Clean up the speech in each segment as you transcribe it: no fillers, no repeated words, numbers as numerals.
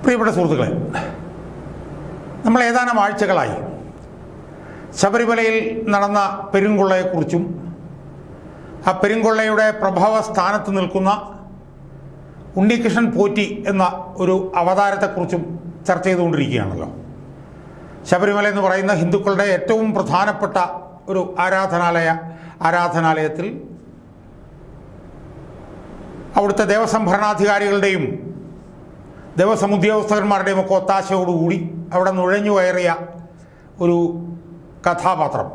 പ്രിയപ്പെട്ട സുഹൃത്തുക്കളെ, നമ്മൾ ഏതാനും ആഴ്ചകളായി ശബരിമലയിൽ നടന്ന പെരുങ്കൊള്ളയെക്കുറിച്ചും ആ പെരുങ്കൊള്ളയുടെ പ്രഭവ സ്ഥാനത്ത് നിൽക്കുന്ന ഉണ്ണികൃഷ്ണൻ പോറ്റി എന്ന ഒരു അവതാരത്തെക്കുറിച്ചും ചർച്ച ചെയ്തുകൊണ്ടിരിക്കുകയാണല്ലോ. ശബരിമല എന്ന് പറയുന്ന ഹിന്ദുക്കളുടെ ഏറ്റവും പ്രധാനപ്പെട്ട ഒരു ആരാധനാലയത്തിൽ അവിടുത്തെ ദേവസ്വം ഭരണാധികാരികളുടെയും ദേവസ്വം ഉദ്യോഗസ്ഥന്മാരുടെയും ഒക്കെ ഒത്താശയോടുകൂടി അവിടെ നുഴഞ്ഞു കയറിയ ഒരു കഥാപാത്രം,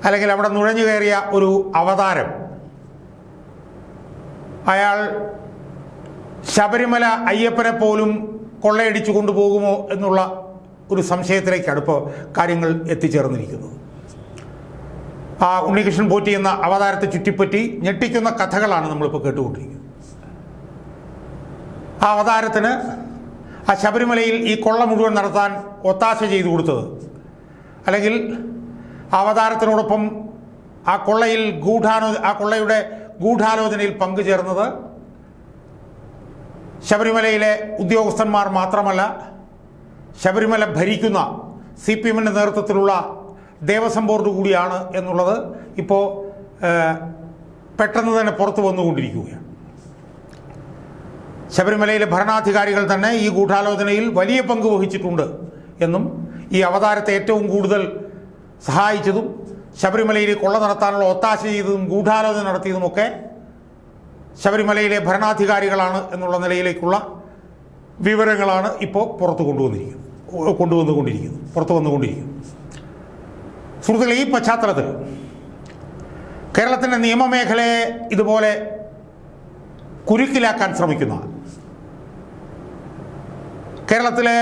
അല്ലെങ്കിൽ അവിടെ നുഴഞ്ഞു കയറിയ ഒരു അവതാരം, അയാൾ ശബരിമല അയ്യപ്പനെ പോലും കൊള്ളയടിച്ചു കൊണ്ടുപോകുമോ എന്നുള്ള ഒരു സംശയത്തിലേക്കാണ് ഇപ്പോൾ കാര്യങ്ങൾ എത്തിച്ചേർന്നിരിക്കുന്നത്. ആ ഉണ്ണികൃഷ്ണൻ പോറ്റി എന്ന അവതാരത്തെ ചുറ്റിപ്പറ്റി ഞെട്ടിക്കുന്ന കഥകളാണ് നമ്മളിപ്പോൾ കേട്ടുകൊണ്ടിരിക്കുന്നത്. ആ അവതാരത്തിന് ആ ശബരിമലയിൽ ഈ കൊള്ള മുഴുവൻ നടത്താൻ ഒത്താശ ചെയ്തു കൊടുത്തത്, അല്ലെങ്കിൽ ആ അവതാരത്തിനോടൊപ്പം ആ കൊള്ളയുടെ ഗൂഢാലോചനയിൽ പങ്കുചേർന്നത് ശബരിമലയിലെ ഉദ്യോഗസ്ഥന്മാർ മാത്രമല്ല, ശബരിമല ഭരിക്കുന്ന CPM-ൻ്റെ നേതൃത്വത്തിലുള്ള ദേവസ്വം ബോർഡ് കൂടിയാണ് എന്നുള്ളത് ഇപ്പോൾ പെട്ടെന്ന് തന്നെ പുറത്തു വന്നുകൊണ്ടിരിക്കുകയാണ്. ശബരിമലയിലെ ഭരണാധികാരികൾ തന്നെ ഈ ഗൂഢാലോചനയിൽ വലിയ പങ്ക് വഹിച്ചിട്ടുണ്ട് എന്നും, ഈ അവതാരത്തെ ഏറ്റവും കൂടുതൽ സഹായിച്ചതും ശബരിമലയിൽ കൊള്ള നടത്താനുള്ള ഒത്താശ ചെയ്തതും ഗൂഢാലോചന നടത്തിയതുമൊക്കെ ശബരിമലയിലെ ഭരണാധികാരികളാണ് എന്നുള്ള നിലയിലേക്കുള്ള വിവരങ്ങളാണ് ഇപ്പോൾ പുറത്തു വന്നുകൊണ്ടിരിക്കുന്നത്. സുഹൃത്തുക്കളെ, ഈ പശ്ചാത്തലത്തിൽ കേരളത്തിൻ്റെ നിയമമേഖലയെ ഇതുപോലെ കുരുക്കിലാക്കാൻ ശ്രമിക്കുന്ന, കേരളത്തിലെ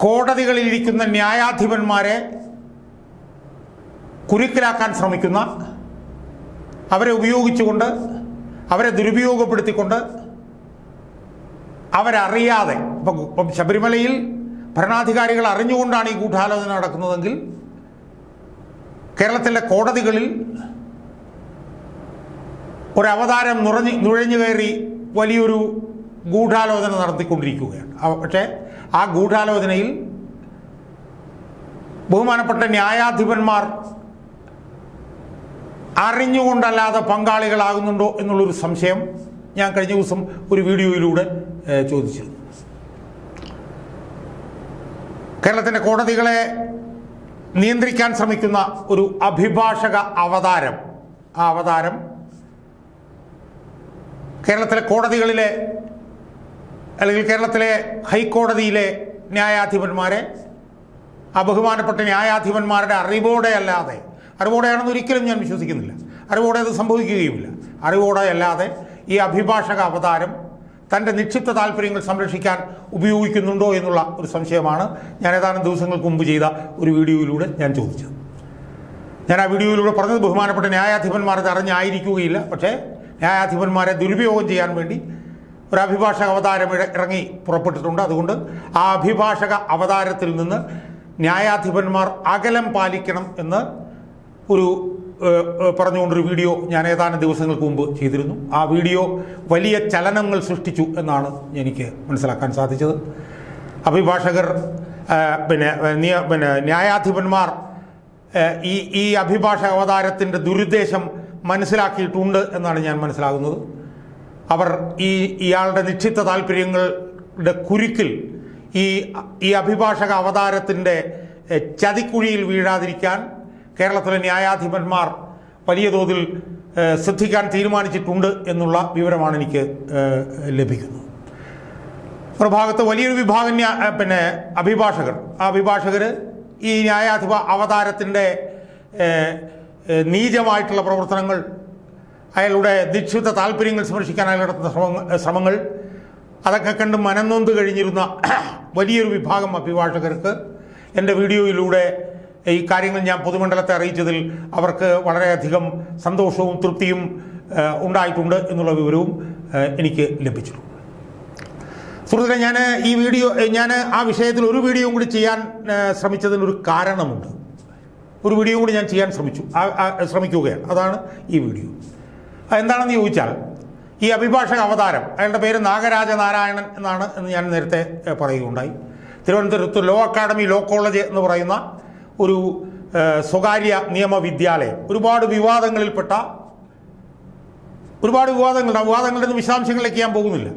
കോടതികളിലിരിക്കുന്ന ന്യായാധിപന്മാരെ കുരുക്കിലാക്കാൻ ശ്രമിക്കുന്ന, അവരെ ഉപയോഗിച്ചുകൊണ്ട്, അവരെ ദുരുപയോഗപ്പെടുത്തിക്കൊണ്ട്, അവരറിയാതെ, ഇപ്പം ശബരിമലയിൽ ഭരണാധികാരികൾ അറിഞ്ഞുകൊണ്ടാണ് ഈ ഗൂഢാലോചന നടക്കുന്നതെങ്കിൽ, കേരളത്തിലെ കോടതികളിൽ ഒരവതാരം നുഴഞ്ഞു കയറി വലിയൊരു ഗൂഢാലോചന നടത്തിക്കൊണ്ടിരിക്കുകയാണ്. പക്ഷേ ആ ഗൂഢാലോചനയിൽ ബഹുമാനപ്പെട്ട ന്യായാധിപന്മാർ അറിഞ്ഞുകൊണ്ടല്ലാതെ പങ്കാളികളാകുന്നുണ്ടോ എന്നുള്ളൊരു സംശയം ഞാൻ കഴിഞ്ഞ ദിവസം ഒരു വീഡിയോയിലൂടെ ചോദിച്ചിരുന്നു. കേരളത്തിൻ്റെ കോടതികളെ നിയന്ത്രിക്കാൻ ശ്രമിക്കുന്ന ഒരു അഭിഭാഷക അവതാരം, ആ അവതാരം കേരളത്തിലെ കോടതികളിലെ, അല്ലെങ്കിൽ കേരളത്തിലെ ഹൈക്കോടതിയിലെ ന്യായാധിപന്മാരെ, ആ ബഹുമാനപ്പെട്ട ന്യായാധിപന്മാരുടെ അറിവോടെയാണെന്ന് ഒരിക്കലും ഞാൻ വിശ്വസിക്കുന്നില്ല, അറിവോടെ അത് സംഭവിക്കുകയുമില്ല, അറിവോടെയല്ലാതെ ഈ അഭിഭാഷക അവതാരം തൻ്റെ നിക്ഷിപ്ത താല്പര്യങ്ങൾ സംരക്ഷിക്കാൻ ഉപയോഗിക്കുന്നുണ്ടോ എന്നുള്ള ഒരു സംശയമാണ് ഞാൻ ഏതാനും ദിവസങ്ങൾക്ക് മുമ്പ് ചെയ്ത ഒരു വീഡിയോയിലൂടെ ഞാൻ ചോദിച്ചത്. ഞാൻ ആ വീഡിയോയിലൂടെ പറഞ്ഞത്, ബഹുമാനപ്പെട്ട ന്യായാധിപന്മാർ അത് അറിഞ്ഞായിരിക്കുകയില്ല, പക്ഷേ ന്യായാധിപന്മാരെ ദുരുപയോഗം ചെയ്യാൻ വേണ്ടി ഒരു അഭിഭാഷക അവതാരം ഇറങ്ങി പുറപ്പെട്ടിട്ടുണ്ട്. അതുകൊണ്ട് ആ അഭിഭാഷക അവതാരത്തിൽ നിന്ന് ന്യായാധിപന്മാർ അകലം പാലിക്കണം എന്ന് പറഞ്ഞുകൊണ്ടൊരു വീഡിയോ ഞാൻ ഏതാനും ദിവസങ്ങൾക്ക് മുമ്പ് ചെയ്തിരുന്നു. ആ വീഡിയോ വലിയ ചലനങ്ങൾ സൃഷ്ടിച്ചു എന്നാണ് എനിക്ക് മനസ്സിലാക്കാൻ സാധിച്ചത്. അഭിഭാഷകർ, ന്യായാധിപന്മാർ ഈ അഭിഭാഷക അവതാരത്തിൻ്റെ ദുരുദ്ദേശം മനസ്സിലാക്കിയിട്ടുണ്ട് എന്നാണ് ഞാൻ മനസ്സിലാകുന്നത്. അവർ ഇയാളുടെ നിശ്ചിത താല്പര്യങ്ങളുടെ കുരുക്കിൽ ഈ അഭിഭാഷക അവതാരത്തിൻ്റെ ചതിക്കുഴിയിൽ വീഴാതിരിക്കാൻ കേരളത്തിലെ ന്യായാധിപന്മാർ വലിയ തോതിൽ ശ്രദ്ധിക്കാൻ തീരുമാനിച്ചിട്ടുണ്ട് എന്നുള്ള വിവരമാണ് എനിക്ക് ലഭിക്കുന്നത്. ഒരു ഭാഗത്ത് വലിയൊരു വിഭാഗം അഭിഭാഷകർ ഈ ന്യായാധിപ അവതാരത്തിൻ്റെ നീചമായിട്ടുള്ള പ്രവർത്തനങ്ങൾ, അയാളുടെ നിക്ഷിപ്ത താല്പര്യങ്ങൾ സംരക്ഷിക്കാൻ അയാൾ നടത്തുന്ന ശ്രമങ്ങൾ, അതൊക്കെ കണ്ട് മനംനൊന്ത് കഴിഞ്ഞിരുന്ന വലിയൊരു വിഭാഗം അഭിഭാഷകർക്ക് എൻ്റെ വീഡിയോയിലൂടെ ഈ കാര്യങ്ങൾ ഞാൻ പൊതുമണ്ഡലത്തെ അറിയിച്ചതിൽ അവർക്ക് വളരെയധികം സന്തോഷവും തൃപ്തിയും ഉണ്ടായിട്ടുണ്ട് എന്നുള്ള വിവരവും എനിക്ക് ലഭിച്ചിട്ടുണ്ട്. സുഹൃത്തുക്കളെ, ഞാൻ ആ വിഷയത്തിൽ ഒരു വീഡിയോ കൂടി ചെയ്യാൻ ശ്രമിച്ചതിനൊരു കാരണമുണ്ട്. ഒരു വീഡിയോ കൂടി ഞാൻ ചെയ്യാൻ ശ്രമിക്കുകയാണ്. അതാണ് ഈ വീഡിയോ. എന്താണെന്ന് ചോദിച്ചാൽ, ഈ അഭിഭാഷക അവതാരം, അയാളുടെ പേര് നാഗരാജ നാരായണൻ എന്നാണ് എന്ന് ഞാൻ നേരത്തെ പറയുകയുണ്ടായി. തിരുവനന്തപുരത്ത് ലോ അക്കാഡമി ലോ കോളേജ് എന്ന് പറയുന്ന ഒരു സ്വകാര്യ നിയമവിദ്യാലയം ഒരുപാട് വിവാദങ്ങളുണ്ട്. വിവാദങ്ങളുടെ വിശദാംശങ്ങളിലേക്ക് ഞാൻ പോകുന്നില്ല.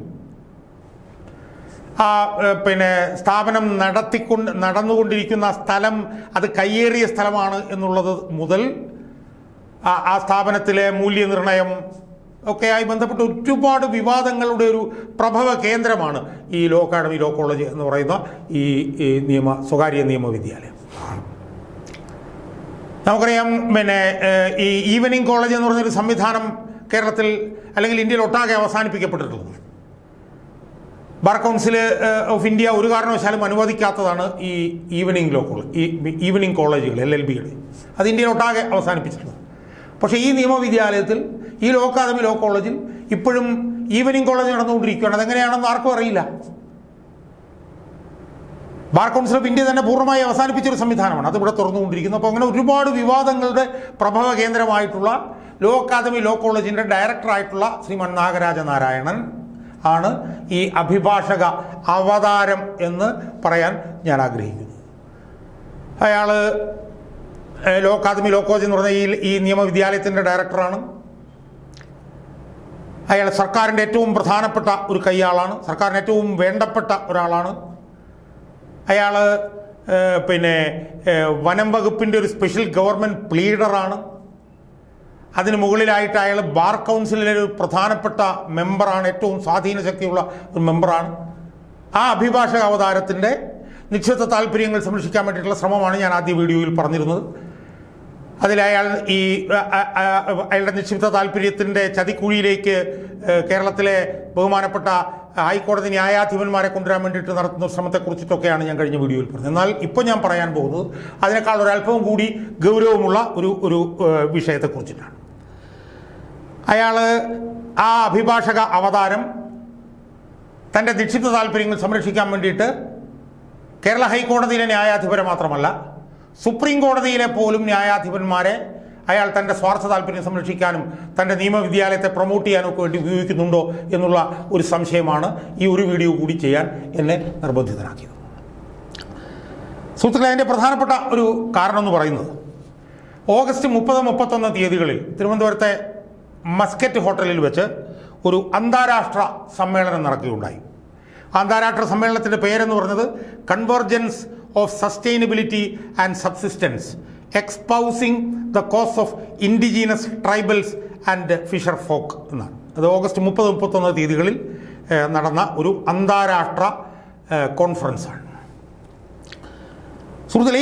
സ്ഥാപനം നടന്നുകൊണ്ടിരിക്കുന്ന സ്ഥലം അത് കയ്യേറിയ സ്ഥലമാണ് എന്നുള്ളത് മുതൽ ആ സ്ഥാപനത്തിലെ മൂല്യനിർണ്ണയം ഒക്കെയായി ബന്ധപ്പെട്ട് ഒരുപാട് വിവാദങ്ങളുടെ ഒരു പ്രഭവ കേന്ദ്രമാണ് ഈ ലോ അക്കാഡമി ലോ കോളേജ് എന്ന് പറയുന്ന ഈ സ്വകാര്യ നിയമവിദ്യാലയം. നമുക്കറിയാം, ഈ ഈവനിങ് കോളേജ് എന്ന് പറഞ്ഞൊരു സംവിധാനം കേരളത്തിൽ അല്ലെങ്കിൽ ഇന്ത്യയിൽ ഒട്ടാകെ അവസാനിപ്പിക്കപ്പെട്ടിട്ടുള്ളത്. ബാർ കൗൺസിൽ ഓഫ് ഇന്ത്യ ഒരു കാരണവശാലും അനുവദിക്കാത്തതാണ് ഈ ഈവനിങ് കോളേജുകൾ LLBയുടെ. അത് ഇന്ത്യയിൽ ഒട്ടാകെ അവസാനിപ്പിച്ചിട്ടുള്ളത്. പക്ഷേ ഈ നിയമവിദ്യാലയത്തിൽ, ഈ ലോ അക്കാദമി ലോ കോളേജിൽ ഇപ്പോഴും ഈവനിങ് കോളേജ് നടന്നുകൊണ്ടിരിക്കുകയാണ്. അതെങ്ങനെയാണെന്ന് ആർക്കും അറിയില്ല. ബാർ കൗൺസിൽ ഓഫ് ഇന്ത്യ തന്നെ പൂർണ്ണമായി അവസാനിപ്പിച്ചൊരു സംവിധാനമാണ്. അതിവിടെ തുറന്നുകൊണ്ടിരിക്കുന്നു. അപ്പോൾ അങ്ങനെ ഒരുപാട് വിവാദങ്ങളുടെ പ്രഭവ കേന്ദ്രമായിട്ടുള്ള ലോ അക്കാദമി ലോ കോളേജിൻ്റെ ഡയറക്ടറായിട്ടുള്ള ശ്രീമാൻ നാഗരാജ നാരായണൻ ആണ് ഈ അഭിഭാഷക അവതാരം എന്ന് പറയാൻ ഞാൻ ആഗ്രഹിക്കുന്നു. അയാൾ ലോ അക്കാദമി ലോ കോളേജ് എന്ന് പറഞ്ഞ ഈ നിയമവിദ്യാലയത്തിൻ്റെ ഡയറക്ടറാണ്. അയാൾ സർക്കാരിൻ്റെ ഏറ്റവും പ്രധാനപ്പെട്ട ഒരു കൈയാളാണ്. സർക്കാരിന് ഏറ്റവും വേണ്ടപ്പെട്ട ഒരാളാണ്. അയാൾ വനം വകുപ്പിൻ്റെ ഒരു സ്പെഷ്യൽ ഗവൺമെൻറ് പ്ലീഡറാണ്. അതിന് മുകളിലായിട്ട് അയാൾ ബാർ കൗൺസിലിലെ ഒരു പ്രധാനപ്പെട്ട മെമ്പറാണ്. ഏറ്റവും സ്വാധീന ശക്തിയുള്ള ഒരു മെമ്പറാണ്. ആ അഭിഭാഷക അവതാരത്തിൻ്റെ നിക്ഷിപ്ത താല്പര്യങ്ങൾ സംരക്ഷിക്കാൻ വേണ്ടിയിട്ടുള്ള ശ്രമമാണ് ഞാൻ ആദ്യ വീഡിയോയിൽ പറഞ്ഞിരുന്നത്. അതിലയാൾ അയാളുടെ നിക്ഷിപ്ത താല്പര്യത്തിൻ്റെ ചതിക്കുഴിയിലേക്ക് കേരളത്തിലെ ബഹുമാനപ്പെട്ട ഹൈക്കോടതി ന്യായാധിപന്മാരെ കൊണ്ടുവരാൻ വേണ്ടിയിട്ട് നടത്തുന്ന ശ്രമത്തെക്കുറിച്ചിട്ടൊക്കെയാണ് ഞാൻ കഴിഞ്ഞ വീഡിയോയിൽ പറഞ്ഞത്. എന്നാൽ ഇപ്പോൾ ഞാൻ പറയാൻ പോകുന്നത് അതിനേക്കാൾ ഒരല്പവും കൂടി ഗൗരവമുള്ള ഒരു വിഷയത്തെക്കുറിച്ചിട്ടാണ്. അയാൾ ആ അഭിഭാഷക അവതാരം തൻ്റെ നിക്ഷിപ്ത താല്പര്യങ്ങൾ സംരക്ഷിക്കാൻ വേണ്ടിയിട്ട് കേരള ഹൈക്കോടതിയിലെ ന്യായാധിപരെ മാത്രമല്ല, സുപ്രീം കോടതിയിലെ പോലും ന്യായാധിപന്മാരെ അയാൾ തൻ്റെ സ്വാർത്ഥ താല്പര്യം സംരക്ഷിക്കാനും തൻ്റെ നിയമവിദ്യാലയത്തെ പ്രൊമോട്ട് ചെയ്യാനും ഒക്കെ വേണ്ടി ഉപയോഗിക്കുന്നുണ്ടോ എന്നുള്ള ഒരു സംശയമാണ് ഈ ഒരു വീഡിയോ കൂടി ചെയ്യാൻ എന്നെ നിർബന്ധിതനാക്കിയത്. സുഹൃത്തുക്കളെ, അതിൻ്റെ പ്രധാനപ്പെട്ട ഒരു കാരണം എന്ന് പറയുന്നത് ഓഗസ്റ്റ് 30-31 തീയതികളിൽ തിരുവനന്തപുരത്തെ മസ്കറ്റ് ഹോട്ടലിൽ വെച്ച് ഒരു അന്താരാഷ്ട്ര സമ്മേളനം നടക്കുകയുണ്ടായി. അന്താരാഷ്ട്ര സമ്മേളനത്തിൻ്റെ പേരെന്ന് പറഞ്ഞത് convergence of sustainability and subsistence exposing the cause of indigenous tribals and fisher folk എന്നാണ്. അത് ഓഗസ്റ്റ് 30-31 തീയതികളിൽ നടന്ന ഒരു അന്താരാഷ്ട്ര കോൺഫറൻസാണ്. സുഹൃത്തുക്കളെ,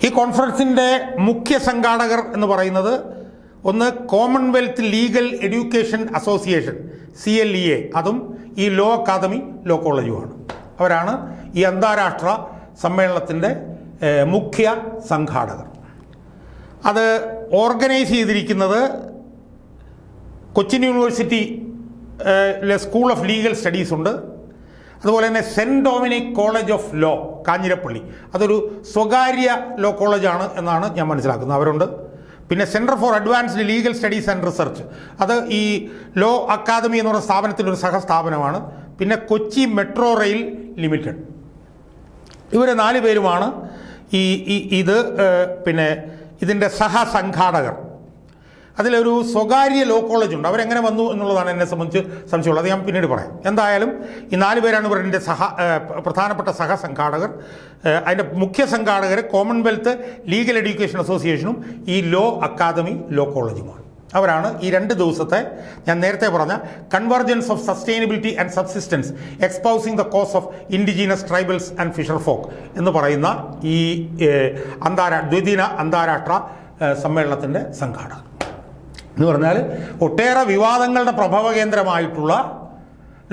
ഈ കോൺഫറൻസിൻ്റെ മുഖ്യ സംഘാടകർ എന്ന് പറയുന്നത് ഒന്ന് Commonwealth legal education association CLEA, അതും ഈ ലോ അക്കാദമി ലോ കോളേജുമാണ്. അവരാണ് ഈ അന്താരാഷ്ട്ര സമ്മേളനത്തിൻ്റെ മുഖ്യ സംഘാടകർ. അത് ഓർഗനൈസ് ചെയ്തിരിക്കുന്നത് കൊച്ചിൻ യൂണിവേഴ്സിറ്റിയിലെ സ്കൂൾ ഓഫ് ലീഗൽ സ്റ്റഡീസ് ഉണ്ട്. അതുപോലെ തന്നെ saint Dominic college of law Kanjirappally, അതൊരു സ്വകാര്യ ലോ കോളേജാണ് എന്നാണ് ഞാൻ മനസ്സിലാക്കുന്നത്, അവരുണ്ട്. പിന്നെ centre for advanced legal studies and research, അത് ഈ ലോ അക്കാദമി എന്ന് പറയുന്ന സ്ഥാപനത്തിൻ്റെ ഒരു സഹസ്ഥാപനമാണ്. പിന്നെ കൊച്ചി മെട്രോ റെയിൽ ലിമിറ്റഡ്, ഇവർ 4 പേരുമാണ് ഇതിൻ്റെ സഹസംഘാടകർ. അതിലൊരു സ്വകാര്യ ലോ കോളേജ് ഉണ്ട്. അവരെങ്ങനെ വന്നു എന്നുള്ളതാണ് എന്നെ സംബന്ധിച്ച് സംശയമുള്ളത്. അത് ഞാൻ പിന്നീട് പറയാം. എന്തായാലും ഈ 4 പേരാണ് ഇവരുടെ പ്രധാനപ്പെട്ട സഹസംഘാടകർ. അതിൻ്റെ മുഖ്യ സംഘാടകർ കോമൺവെൽത്ത് ലീഗൽ എഡ്യൂക്കേഷൻ അസോസിയേഷനും ഈ ലോ അക്കാദമി ലോ കോളേജുമാണ്. അവരാണ് ഈ 2 ദിവസത്തെ ഞാൻ നേരത്തെ പറഞ്ഞ convergence of sustainability and subsistence exposing the cause of indigenous tribals and fisher folk എന്ന് പറയുന്ന ഈ ദ്വിദിന അന്താരാഷ്ട്ര സമ്മേളനത്തിൻ്റെ സംഘാടകർ. എന്ന് പറഞ്ഞാൽ ഒട്ടേറെ വിവാദങ്ങളുടെ പ്രഭവ കേന്ദ്രമായിട്ടുള്ള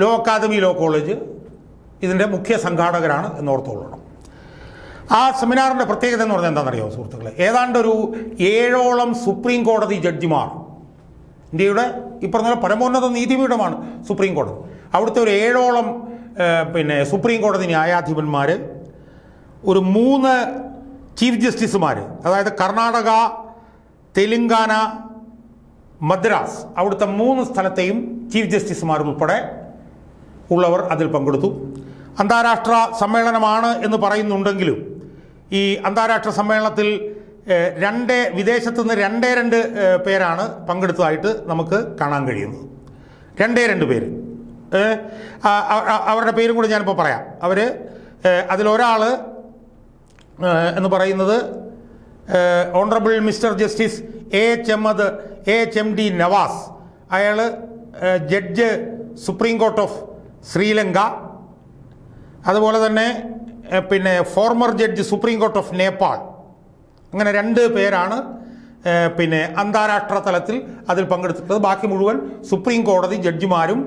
ലോ അക്കാദമി ലോ കോളേജ് ഇതിൻ്റെ മുഖ്യ സംഘാടകരാണ് എന്നോർത്തുകൊള്ളണം. ആ സെമിനാറിൻ്റെ പ്രത്യേകത എന്ന് പറഞ്ഞാൽ എന്താണെന്നറിയാമോ സുഹൃത്തുക്കളെ? ഏതാണ്ട് ഒരു 7ഓളം സുപ്രീം കോടതി ജഡ്ജിമാർ, ഇന്ത്യയുടെ ഈ പറഞ്ഞ പരമോന്നത നീതിപീഠമാണ് സുപ്രീം കോടതി, അവിടുത്തെ ഒരു 7ഓളം സുപ്രീം കോടതി ന്യായാധിപന്മാർ, ഒരു 3 ചീഫ് ജസ്റ്റിസുമാർ, അതായത് കർണാടക, തെലുങ്കാന, മദ്രാസ്, അവിടുത്തെ 3 സ്ഥലത്തെയും ചീഫ് ജസ്റ്റിസുമാർ ഉൾപ്പെടെ ഉള്ളവർ അതിൽ പങ്കെടുത്തു. അന്താരാഷ്ട്ര സമ്മേളനമാണ് എന്ന് പറയുന്നുണ്ടെങ്കിലും ഈ അന്താരാഷ്ട്ര സമ്മേളനത്തിൽ വിദേശത്തു നിന്ന് 2 പേരാണ് പങ്കെടുത്തതായിട്ട് നമുക്ക് കാണാൻ കഴിയുന്നത്. 2 പേര്. അവരുടെ പേരും കൂടി ഞാനിപ്പോൾ പറയാം. അതിലൊരാൾ എന്ന് പറയുന്നത് honourable mister justice AHMD Nawaz. അയാൾ judge supreme court of Sri Lanka. അതുപോലെ തന്നെ former judge supreme court of Nepal. അങ്ങനെ 2 പേരാണ് അന്താരാഷ്ട്ര തലത്തിൽ അതിൽ പങ്കെടുത്തിട്ടുള്ളത്. ബാക്കി മുഴുവൻ സുപ്രീം കോടതി ജഡ്ജിമാരും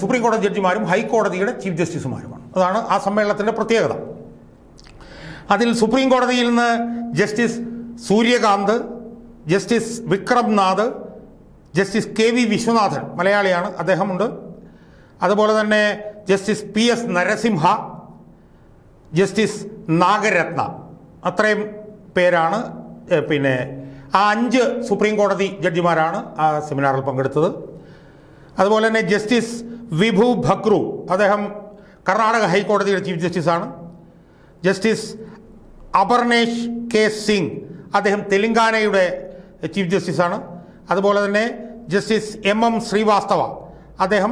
സുപ്രീം കോടതി ജഡ്ജിമാരും ഹൈക്കോടതിയുടെ ചീഫ് ജസ്റ്റിസുമാരുമാണ്. അതാണ് ആ സമ്മേളനത്തിൻ്റെ പ്രത്യേകത. അതിൽ സുപ്രീം കോടതിയിൽ നിന്ന് justice Surya Kant, justice Vikram Nath, justice KV Viswanathan, മലയാളിയാണ്, അദ്ദേഹമുണ്ട്. അതുപോലെ തന്നെ justice PS Narasimha, justice Nagarathna, അത്രയും പേരാണ് ആ 5 സുപ്രീം കോടതി ജഡ്ജിമാരാണ് ആ സെമിനാറിൽ പങ്കെടുത്തത്. അതുപോലെ തന്നെ ജസ്റ്റിസ് വിഭു ഭക്രു, അദ്ദേഹം കർണാടക ഹൈക്കോടതിയുടെ ചീഫ് ജസ്റ്റിസാണ്. ജസ്റ്റിസ് അപർണേഷ് K സിംഗ്, അദ്ദേഹം തെലങ്കാനയുടെ ചീഫ് ജസ്റ്റിസാണ്. അതുപോലെ തന്നെ ജസ്റ്റിസ് MM ശ്രീവാസ്തവ, അദ്ദേഹം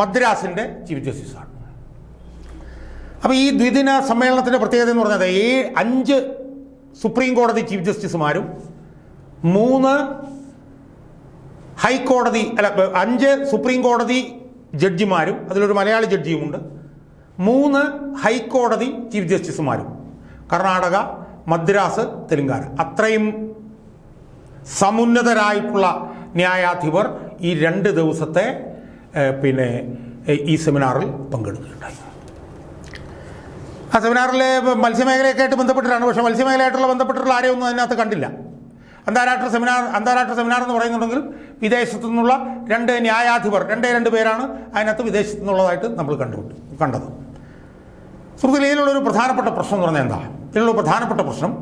മദ്രാസിൻ്റെ ചീഫ് ജസ്റ്റിസാണ്. അപ്പോൾ ഈ ദ്വിദിന സമ്മേളനത്തിൻ്റെ പ്രത്യേകത എന്ന് പറഞ്ഞത് 5 സുപ്രീം കോടതി ചീഫ് ജസ്റ്റിസുമാരും 5 സുപ്രീം കോടതി ജഡ്ജിമാരും, അതിലൊരു മലയാളി ജഡ്ജിയുമുണ്ട്, 3 ഹൈക്കോടതി ചീഫ് ജസ്റ്റിസുമാരും, കർണാടക, മദ്രാസ്, തെലങ്കാന. അത്രയും സമുന്നതരായിട്ടുള്ള ന്യായാധിപർ ഈ 2 ദിവസത്തെ ഈ സെമിനാറിൽ പങ്കെടുക്കുകയുണ്ടായി. ആ സെമിനാറിൽ മത്സ്യമേഖലയൊക്കെ ആയിട്ട് ബന്ധപ്പെട്ടിട്ടാണ്. പക്ഷേ മത്സ്യമേഖലയായിട്ടുള്ള ബന്ധപ്പെട്ടിട്ടുള്ള ആരെയൊന്നും അതിനകത്ത് കണ്ടില്ല. അന്താരാഷ്ട്ര സെമിനാർ എന്ന് പറയുന്നുണ്ടെങ്കിലും വിദേശത്തു നിന്നുള്ള 2 ന്യായാധിപർ, 2 പേരാണ് അതിനകത്ത് വിദേശത്തു നിന്നുള്ളതായിട്ട് നമ്മൾ കണ്ടത്. സുഹൃത്തുക്കളെ, ഇതിലുള്ളൊരു പ്രധാനപ്പെട്ട പ്രശ്നം എന്ന് പറഞ്ഞാൽ എന്താ? ഇതിലുള്ള പ്രധാനപ്പെട്ട പ്രശ്നം,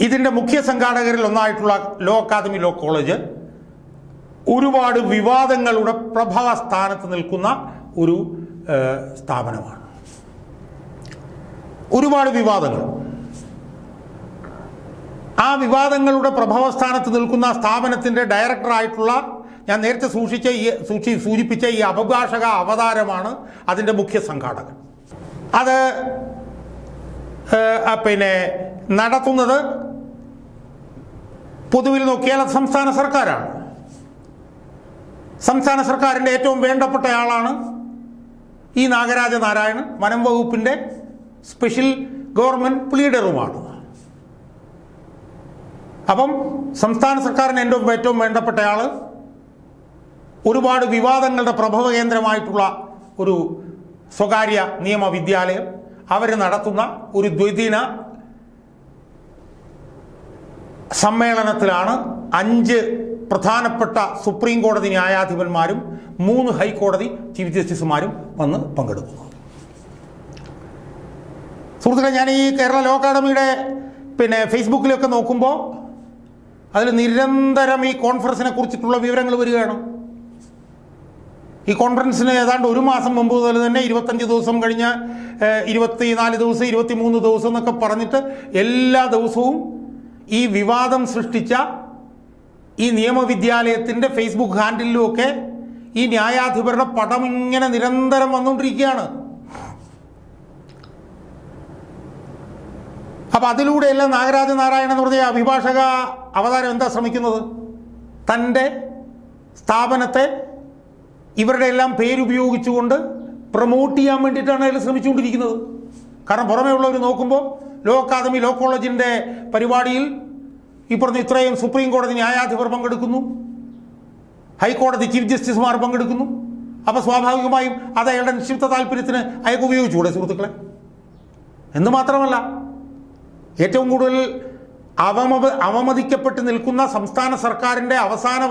ഇതിൻ്റെ മുഖ്യ സംഘാടകരിൽ ഒന്നായിട്ടുള്ള ലോ അക്കാദമി ലോ കോളേജ് ഒരുപാട് വിവാദങ്ങളുടെ പ്രഭവ സ്ഥാനത്ത് നിൽക്കുന്ന ഒരു സ്ഥാപനമാണ്. ഒരുപാട് വിവാദങ്ങൾ. ആ വിവാദങ്ങളുടെ പ്രഭവസ്ഥാനത്ത് നിൽക്കുന്ന സ്ഥാപനത്തിൻ്റെ ഡയറക്ടറായിട്ടുള്ള ഞാൻ നേരത്തെ സൂചിപ്പിച്ച ഈ അഭിഭാഷക അവതാരമാണ് അതിൻ്റെ മുഖ്യ സംഘാടകൻ. അത് നടത്തുന്നത് പൊതുവിൽ നോക്കിയാൽ സംസ്ഥാന സർക്കാരാണ്. സംസ്ഥാന സർക്കാരിൻ്റെ ഏറ്റവും വേണ്ടപ്പെട്ടയാളാണ് ഈ നാഗരാജ നാരായണൻ. വനം വകുപ്പിൻ്റെ സ്പെഷ്യൽ ഗവൺമെൻറ് പ്ലീഡറുമാണ്. അപ്പം സംസ്ഥാന സർക്കാരിന് ഏറ്റവും വേണ്ടപ്പെട്ടയാൾ, ഒരുപാട് വിവാദങ്ങളുടെ പ്രഭവ കേന്ദ്രമായിട്ടുള്ള ഒരു സ്വകാര്യ നിയമവിദ്യാലയം, അവർ നടത്തുന്ന ഒരു ദ്വിദിന സമ്മേളനത്തിലാണ് 5 പ്രധാനപ്പെട്ട സുപ്രീം കോടതി ന്യായാധിപന്മാരും 3 ഹൈക്കോടതി ചീഫ് ജസ്റ്റിസുമാരും വന്ന് പങ്കെടുക്കുന്നത്. സുഹൃത്തുക്കളെ, ഞാൻ ഈ കേരള ലോ അക്കാദമിയുടെ ഫേസ്ബുക്കിലൊക്കെ നോക്കുമ്പോൾ അതിൽ നിരന്തരം ഈ കോൺഫറൻസിനെ കുറിച്ചിട്ടുള്ള വിവരങ്ങൾ വരികയാണ്. ഈ കോൺഫറൻസിന് ഏതാണ്ട് 1 മാസം മുമ്പ് മുതൽ തന്നെ 25 ദിവസം കഴിഞ്ഞ് 24 ദിവസം 23 ദിവസം എന്നൊക്കെ പറഞ്ഞിട്ട് എല്ലാ ദിവസവും ഈ വിവാദം സൃഷ്ടിച്ച ഈ നിയമവിദ്യാലയത്തിൻ്റെ ഫേസ്ബുക്ക് ഹാൻഡിലുമൊക്കെ ഈ ന്യായാധിപരുടെ പടം ഇങ്ങനെ നിരന്തരം വന്നുകൊണ്ടിരിക്കുകയാണ്. അപ്പം അതിലൂടെയെല്ലാം നാഗരാജ നാരായണൻ എന്ന് പറഞ്ഞ അഭിഭാഷക അവതാരം എന്താ ശ്രമിക്കുന്നത്? തൻ്റെ സ്ഥാപനത്തെ ഇവരുടെ എല്ലാം പേരുപയോഗിച്ചുകൊണ്ട് പ്രൊമോട്ട് ചെയ്യാൻ വേണ്ടിയിട്ടാണ് അതിൽ ശ്രമിച്ചുകൊണ്ടിരിക്കുന്നത്. കാരണം പുറമേ ഉള്ളവർ നോക്കുമ്പോൾ ലോ അക്കാദമി ലോ കോളേജിൻ്റെ പരിപാടിയിൽ ഈ പറഞ്ഞ ഇത്രയും സുപ്രീം കോടതി ന്യായാധിപർ പങ്കെടുക്കുന്നു, ഹൈക്കോടതി ചീഫ് ജസ്റ്റിസുമാർ പങ്കെടുക്കുന്നു. അപ്പോൾ സ്വാഭാവികമായും അത് അയാളുടെ നിക്ഷിപ്ത താല്പര്യത്തിന് അയാൾക്ക് ഉപയോഗിച്ചുകൂടെ സുഹൃത്തുക്കളെ? എന്ന് മാത്രമല്ല, ഏറ്റവും കൂടുതൽ അവമതിക്കപ്പെട്ട് നിൽക്കുന്ന സംസ്ഥാന സർക്കാരിൻ്റെ അവസാന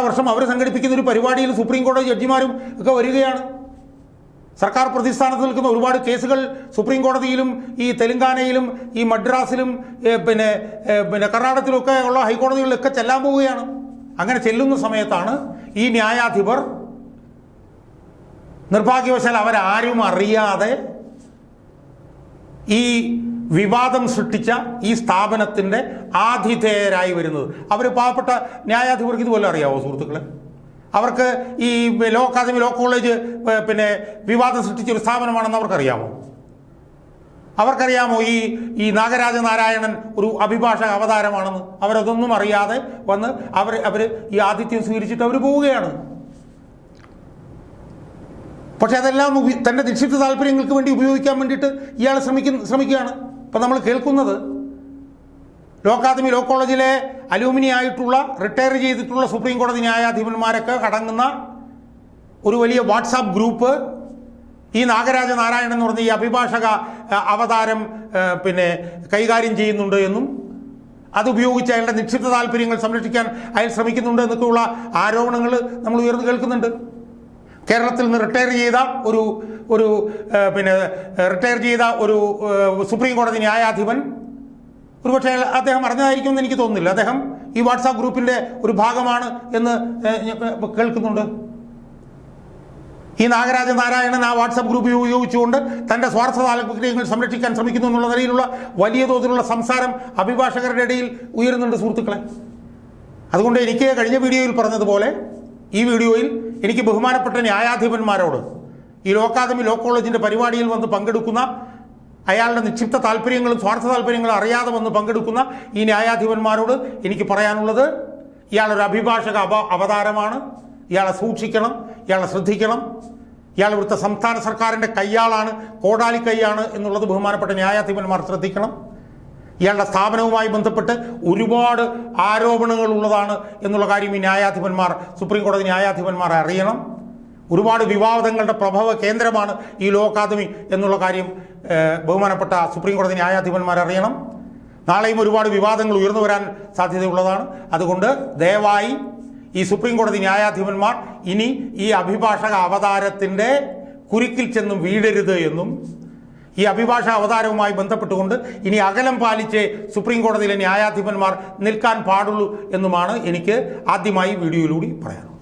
വർഷം അവർ സംഘടിപ്പിക്കുന്ന ഒരു പരിപാടിയിൽ സുപ്രീം കോടതി ജഡ്ജിമാരും ഒക്കെ വരികയാണ്. സർക്കാർ പ്രതിസ്ഥാനത്ത് നിൽക്കുന്ന ഒരുപാട് കേസുകൾ സുപ്രീം കോടതിയിലും ഈ തെലങ്കാനയിലും ഈ മദ്രാസിലും പിന്നെ കർണാടകത്തിലൊക്കെ ഉള്ള ഹൈക്കോടതികളിലൊക്കെ ചെല്ലാൻ പോവുകയാണ്. അങ്ങനെ ചെല്ലുന്ന സമയത്താണ് ഈ ന്യായാധിപർ നിർഭാഗ്യവശാൽ അവരാരും അറിയാതെ ഈ വിവാദം സൃഷ്ടിച്ച ഈ സ്ഥാപനത്തിൻ്റെ ആതിഥേയരായി വരുന്നത്. അവർ പാവപ്പെട്ട ന്യായാധിപർക്ക് ഇതുപോലെ അറിയാവോ സുഹൃത്തുക്കളെ? അവർക്ക് ഈ ലോ അക്കാദമി ലോ കോളേജ് വിവാദം സൃഷ്ടിച്ച ഒരു സ്ഥാപനമാണെന്ന് അവർക്കറിയാമോ? അവർക്കറിയാമോ ഈ നാഗരാജ നാരായണൻ ഒരു അഭിഭാഷക അവതാരമാണെന്ന്? അവരതൊന്നും അറിയാതെ വന്ന് അവർ ഈ ആതിഥ്യം സ്വീകരിച്ചിട്ട് അവർ പോവുകയാണ്. പക്ഷെ അതെല്ലാം തൻ്റെ നിക്ഷിപ്ത താല്പര്യങ്ങൾക്ക് വേണ്ടി ഉപയോഗിക്കാൻ വേണ്ടിയിട്ട് ഇയാൾ ശ്രമിക്കുകയാണ്. ഇപ്പം നമ്മൾ കേൾക്കുന്നത് ലോ അക്കാദമി ലോ കോളേജിലെ അലൂമിനി ആയിട്ടുള്ള റിട്ടയർ ചെയ്തിട്ടുള്ള സുപ്രീം കോടതി ന്യായാധിപന്മാരൊക്കെ അടങ്ങുന്ന ഒരു വലിയ വാട്സാപ്പ് ഗ്രൂപ്പ് ഈ നാഗരാജ നാരായണൻ എന്ന് പറഞ്ഞ ഈ അഭിഭാഷക അവതാരം കൈകാര്യം ചെയ്യുന്നുണ്ട് എന്നും അതുപയോഗിച്ച് അയാളുടെ നിക്ഷിപ്ത താല്പര്യങ്ങൾ സംരക്ഷിക്കാൻ അയാൾ ശ്രമിക്കുന്നുണ്ട് എന്നൊക്കെയുള്ള ആരോപണങ്ങൾ നമ്മൾ ഉയർന്നു കേൾക്കുന്നുണ്ട്. കേരളത്തിൽ നിന്ന് റിട്ടയർ ചെയ്ത ഒരു സുപ്രീം കോടതി ന്യായാധിപൻ, ഒരുപക്ഷെ അദ്ദേഹം അറിഞ്ഞതായിരിക്കുമെന്ന് എനിക്ക് തോന്നുന്നില്ല, അദ്ദേഹം ഈ വാട്സാപ്പ് ഗ്രൂപ്പിൻ്റെ ഒരു ഭാഗമാണ് എന്ന് കേൾക്കുന്നുണ്ട്. ഈ നാഗരാജ നാരായണൻ ആ വാട്സാപ്പ് ഗ്രൂപ്പ് ഉപയോഗിച്ചുകൊണ്ട് തൻ്റെ സ്വാർത്ഥ താല്പര്യങ്ങൾ സംരക്ഷിക്കാൻ ശ്രമിക്കുന്നു എന്നുള്ള നിലയിലുള്ള വലിയ തോതിലുള്ള സംസാരം അഭിഭാഷകരുടെ ഇടയിൽ ഉയരുന്നുണ്ട് സുഹൃത്തുക്കളെ. അതുകൊണ്ട് എനിക്ക് കഴിഞ്ഞ വീഡിയോയിൽ പറഞ്ഞതുപോലെ ഈ വീഡിയോയിൽ എനിക്ക് ബഹുമാനപ്പെട്ട ന്യായാധിപന്മാരോട് ഈ ലോ അക്കാദമി ലോ കോളേജിൻ്റെ പരിപാടിയിൽ വന്ന് പങ്കെടുക്കുന്ന, അയാളുടെ നിക്ഷിപ്ത താല്പര്യങ്ങളും സ്വാർത്ഥ താല്പര്യങ്ങളും അറിയാതെ വന്ന് പങ്കെടുക്കുന്ന ഈ ന്യായാധിപന്മാരോട് എനിക്ക് പറയാനുള്ളത്, ഇയാളൊരു അഭിഭാഷക അവതാരമാണ്. ഇയാളെ സൂക്ഷിക്കണം, ഇയാളെ ശ്രദ്ധിക്കണം. ഇയാൾ ഇവിടുത്തെ സംസ്ഥാന സർക്കാരിൻ്റെ കയ്യാളാണ്, കോടാലി കൈയാണ് എന്നുള്ളത് ബഹുമാനപ്പെട്ട ന്യായാധിപന്മാർ ശ്രദ്ധിക്കണം. ഇയാളുടെ സ്ഥാപനവുമായി ബന്ധപ്പെട്ട് ഒരുപാട് ആരോപണങ്ങൾ ഉള്ളതാണ് എന്നുള്ള കാര്യം ഈ ന്യായാധിപന്മാർ, സുപ്രീം കോടതി ന്യായാധിപന്മാർ അറിയണം. ഒരുപാട് വിവാദങ്ങളുടെ പ്രഭവ കേന്ദ്രമാണ് ഈ ലോ അക്കാദമി എന്നുള്ള കാര്യം ബഹുമാനപ്പെട്ട സുപ്രീം കോടതി ന്യായാധിപന്മാർ അറിയണം. നാളെയും ഒരുപാട് വിവാദങ്ങൾ ഉയർന്നു വരാൻ സാധ്യതയുള്ളതാണ്. അതുകൊണ്ട് ദയവായി ഈ സുപ്രീം കോടതി ന്യായാധിപന്മാർ ഇനി ഈ അഭിഭാഷക അവതാരത്തിൻ്റെ കുരുക്കിൽ ചെന്നും വീഴരുത് എന്നും ഈ അഭിഭാഷക അവതാരവുമായി ബന്ധപ്പെട്ടുകൊണ്ട് ഇനി അകലം പാലിച്ച് സുപ്രീം കോടതിയിലെ ന്യായാധിപന്മാർ നിൽക്കാൻ പാടുള്ളൂ എന്നുമാണ് എനിക്ക് ആദ്യമായി വീഡിയോയിലൂടെ പറയാനുള്ളത്.